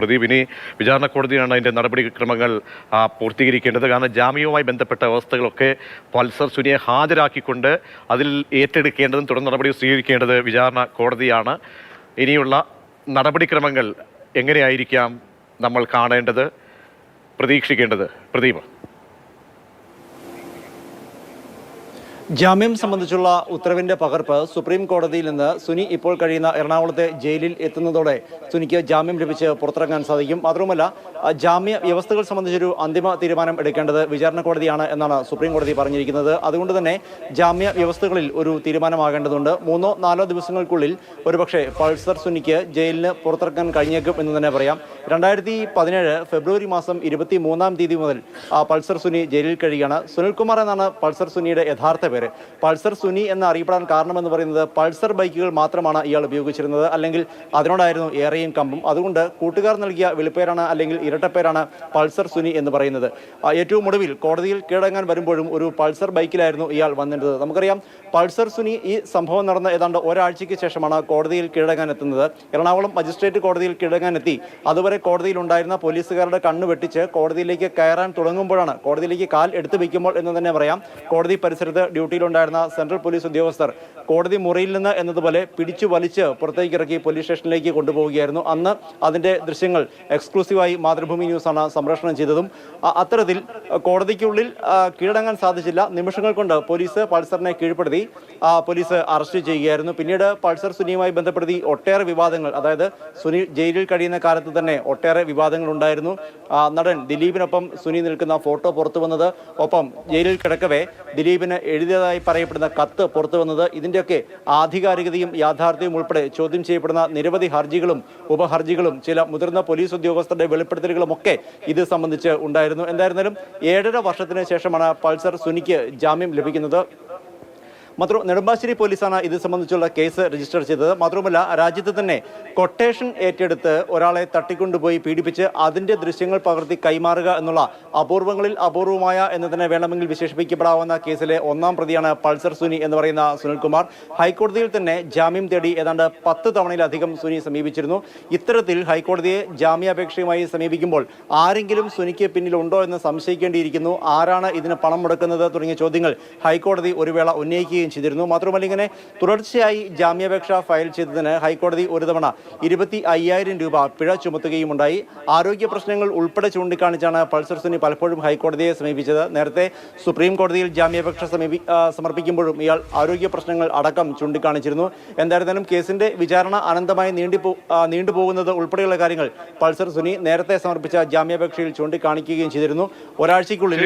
പ്രദീപ്, ഇനി വിചാരണ കോടതിയാണ് അതിൻ്റെ നടപടിക്രമങ്ങൾ പൂർത്തീകരിക്കേണ്ടത്. കാരണം ജാമ്യവുമായി ബന്ധപ്പെട്ട അവസ്ഥകളൊക്കെ പൾസർ സുനിയെ ഹാജരാക്കിക്കൊണ്ട് അതിൽ ഏറ്റെടുക്കേണ്ടതും തുടർ നടപടി സ്വീകരിക്കേണ്ടത് വിചാരണ കോടതിയാണ്. ഇനിയുള്ള നടപടിക്രമങ്ങൾ എങ്ങനെയായിരിക്കാം നമ്മൾ കാണേണ്ടത്, പ്രതീക്ഷിക്കേണ്ടത്? പ്രദീപ്, ജാമ്യം സംബന്ധിച്ചുള്ള ഉത്തരവിന്റെ പകർപ്പ് സുപ്രീം കോടതിയിൽ നിന്ന് സുനി ഇപ്പോൾ കഴിയുന്ന എറണാകുളത്തെ ജയിലിൽ എത്തുന്നതോടെ സുനിക്ക് ജാമ്യം ലഭിച്ച് പുറത്തിറങ്ങാൻ സാധിക്കും. മാത്രമല്ല, ജാമ്യ വ്യവസ്ഥകൾ സംബന്ധിച്ചൊരു അന്തിമ തീരുമാനം എടുക്കേണ്ടത് വിചാരണ കോടതിയാണ് എന്നാണ് സുപ്രീം കോടതി പറഞ്ഞിരിക്കുന്നത്. അതുകൊണ്ട് തന്നെ ജാമ്യ വ്യവസ്ഥകളിൽ ഒരു തീരുമാനമാകേണ്ടതുണ്ട്. 3-4 ദിവസങ്ങൾക്കുള്ളിൽ ഒരുപക്ഷെ പൾസർ സുനിക്ക് ജയിലിന് പുറത്തിറക്കാൻ കഴിഞ്ഞേക്കും എന്ന് തന്നെ പറയാം. 2017 ഫെബ്രുവരി മാസം 23-ാം തീയതി മുതൽ പൾസർ സുനി ജയിലിൽ കഴിയുകയാണ്. സുനിൽകുമാർ എന്നാണ് പൾസർ സുനിയുടെ യഥാർത്ഥ പേര്. പൾസർ സുനി എന്ന് അറിയപ്പെടാൻ കാരണമെന്ന് പറയുന്നത് പൾസർ ബൈക്കുകൾ മാത്രമാണ് ഇയാൾ ഉപയോഗിച്ചിരുന്നത്, അല്ലെങ്കിൽ അതിനോടായിരുന്നു ഏറെയും കമ്പം. അതുകൊണ്ട് കൂട്ടുകാർ നൽകിയ വിളിപ്പേരാണ് അല്ലെങ്കിൽ ഇരട്ടപ്പേരാണ് പൾസർ സുനി എന്ന് പറയുന്നത്. ഏറ്റവും ഒടുവിൽ കോടതിയിൽ കീഴടങ്ങാൻ വരുമ്പോഴും ഒരു പൾസർ ബൈക്കിലായിരുന്നു ഇയാൾ വന്നിരുന്നത്. നമുക്കറിയാം, പൾസർ സുനി ഈ സംഭവം നടന്ന ഏതാണ്ട് ഒരാഴ്ചയ്ക്ക് ശേഷമാണ് കോടതിയിൽ കീഴടങ്ങാൻ എത്തുന്നത്. എറണാകുളം മജിസ്ട്രേറ്റ് കോടതിയിൽ കീഴടങ്ങാൻ എത്തി. അതുവരെ കോടതിയിൽ ഉണ്ടായിരുന്ന പോലീസുകാരുടെ കണ്ണ് വെട്ടിച്ച് കോടതിയിലേക്ക് കയറാൻ തുടങ്ങുമ്പോഴാണ്, കോടതിയിലേക്ക് കാൽ എടുത്തു വയ്ക്കുമ്പോൾ എന്ന് തന്നെ പറയാം, കോടതി പരിസരത്ത് ഡ്യൂട്ടിയിലുണ്ടായിരുന്ന സെൻട്രൽ പോലീസ് ഉദ്യോഗസ്ഥർ കോടതി മുറിയിൽ നിന്ന് എന്നതുപോലെ പിടിച്ചു വലിച്ച് പുറത്തേക്ക് ഇറക്കി പോലീസ് സ്റ്റേഷനിലേക്ക് കൊണ്ടുപോവുകയായിരുന്നു. അന്ന് അതിന്റെ ദൃശ്യങ്ങൾ എക്സ്ക്ലൂസീവായി മാതൃഭൂമി ന്യൂസാണ് സംപ്രേഷണം ചെയ്തതും. അത്തരത്തിൽ കോടതിക്കുള്ളിൽ കീഴടങ്ങാൻ സാധിച്ചില്ല. നിമിഷങ്ങൾ കൊണ്ട് പോലീസ് പൾസറിനെ കീഴ്പ്പെടുത്തി പോലീസ് അറസ്റ്റ് ചെയ്യുകയായിരുന്നു. പിന്നീട് പൾസർ സുനിയുമായി ബന്ധപ്പെടുത്തി ഒട്ടേറെ വിവാദങ്ങൾ, അതായത് സുനി ജയിലിൽ കഴിയുന്ന കാലത്ത് തന്നെ ഒട്ടേറെ വിവാദങ്ങൾ ഉണ്ടായിരുന്നു. നടൻ ദിലീപിനൊപ്പം സുനി നിൽക്കുന്ന ഫോട്ടോ പുറത്തു വന്നത്, ഒപ്പം ജയിലിൽ കിടക്കവേ ദിലീപിന് എഴുതിയതായി പറയപ്പെടുന്ന കത്ത് പുറത്തു വന്നത്, ഇതിൻ്റെയൊക്കെ ആധികാരികതയും യാഥാർത്ഥ്യവും ഉൾപ്പെടെ ചോദ്യം ചെയ്യപ്പെടുന്ന നിരവധി ഹർജികളും ഉപഹർജികളും ചില മുതിർന്ന പോലീസ് ഉദ്യോഗസ്ഥരുടെ വെളിപ്പെടുത്തലുകളും ഒക്കെ ഇത് സംബന്ധിച്ച് ഉണ്ടായിരുന്നു. എന്തായിരുന്നാലും 7.5 വർഷത്തിന് ശേഷമാണ് പൾസർ സുനിക്ക് ജാമ്യം ലഭിക്കുന്നത്. മാത്രം നെടുമ്പാശ്ശേരി പോലീസാണ് ഇത് സംബന്ധിച്ചുള്ള കേസ് രജിസ്റ്റർ ചെയ്തത്. മാത്രമല്ല, രാജ്യത്ത് തന്നെ കൊട്ടേഷൻ ഏറ്റെടുത്ത് ഒരാളെ തട്ടിക്കൊണ്ടുപോയി പീഡിപ്പിച്ച് അതിൻ്റെ ദൃശ്യങ്ങൾ പകർത്തി കൈമാറുക എന്നുള്ള അപൂർവങ്ങളിൽ അപൂർവമായ എന്ന് തന്നെ വേണമെങ്കിൽ വിശേഷിപ്പിക്കപ്പെടാവുന്ന കേസിലെ 1-ാം പ്രതിയാണ് പൾസർ സുനി എന്ന് പറയുന്ന സുനിൽകുമാർ. ഹൈക്കോടതിയിൽ തന്നെ ജാമ്യം തേടി ഏതാണ്ട് 10 തവണയിലധികം സുനി സമീപിച്ചിരുന്നു. ഇത്തരത്തിൽ ഹൈക്കോടതിയെ ജാമ്യാപേക്ഷയുമായി സമീപിക്കുമ്പോൾ ആരെങ്കിലും സുനിക്ക് പിന്നിലുണ്ടോ എന്ന് സംശയിക്കേണ്ടിയിരിക്കുന്നു. ആരാണ് ഇതിന് പണം മുടക്കുന്നത് തുടങ്ങിയ ചോദ്യങ്ങൾ ഹൈക്കോടതി ഒരു വേള ഉന്നയിക്കുകയും ചെയ്തിരുന്നു. മാത്രമല്ല, ഇങ്ങനെ തുടർച്ചയായി ജാമ്യാപേക്ഷ ഫയൽ ചെയ്തതിന് ഹൈക്കോടതി ഒരു തവണ 25,000 രൂപ പിഴ ചുമത്തുകയുമുണ്ടായി. ആരോഗ്യ പ്രശ്നങ്ങൾ ഉൾപ്പെടെ ചൂണ്ടിക്കാണിച്ചാണ് പൾസർ സുനി പലപ്പോഴും ഹൈക്കോടതിയെ സമീപിച്ചത്. നേരത്തെ സുപ്രീം കോടതിയിൽ ജാമ്യാപേക്ഷ സമർപ്പിക്കുമ്പോഴും ഇയാൾ ആരോഗ്യ പ്രശ്നങ്ങൾ അടക്കം ചൂണ്ടിക്കാണിച്ചിരുന്നു. എന്തായിരുന്നാലും കേസിന്റെ വിചാരണ അനന്തമായി നീണ്ടുപോകുന്നത് ഉൾപ്പെടെയുള്ള കാര്യങ്ങൾ പൾസർ സുനി നേരത്തെ സമർപ്പിച്ച ജാമ്യാപേക്ഷയിൽ ചൂണ്ടിക്കാണിക്കുകയും ചെയ്തിരുന്നു. ഒരാഴ്ചയ്ക്കുള്ളിൽ